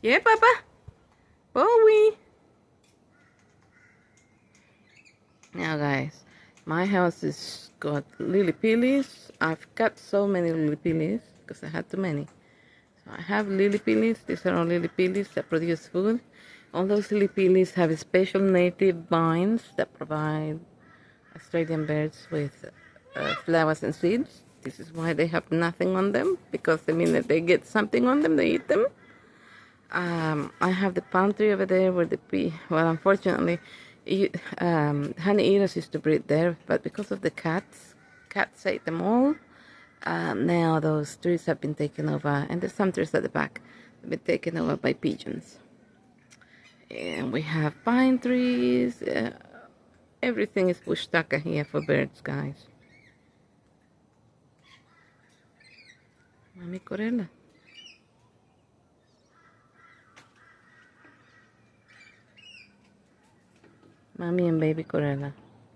Yeah, Papa. Bowie. Now, guys, my house is got lily pillies. I've got so many lily pillies because I had too many. So I have lily pillies. These are all lily pillies that produce food. All those lily pillies have special native vines that provide Australian birds with flowers and seeds. This is why they have nothing on them, because the minute they get something on them, they eat them. I have the palm tree over there where the bee, well, unfortunately, honey eaters used to breed there, but because of the cats ate them all. Now those trees have been taken over, and there's some trees at the back have been taken over by pigeons. And we have pine trees. Everything is bush tucker here for birds, guys. Mami Corella. Mommy and baby Corella.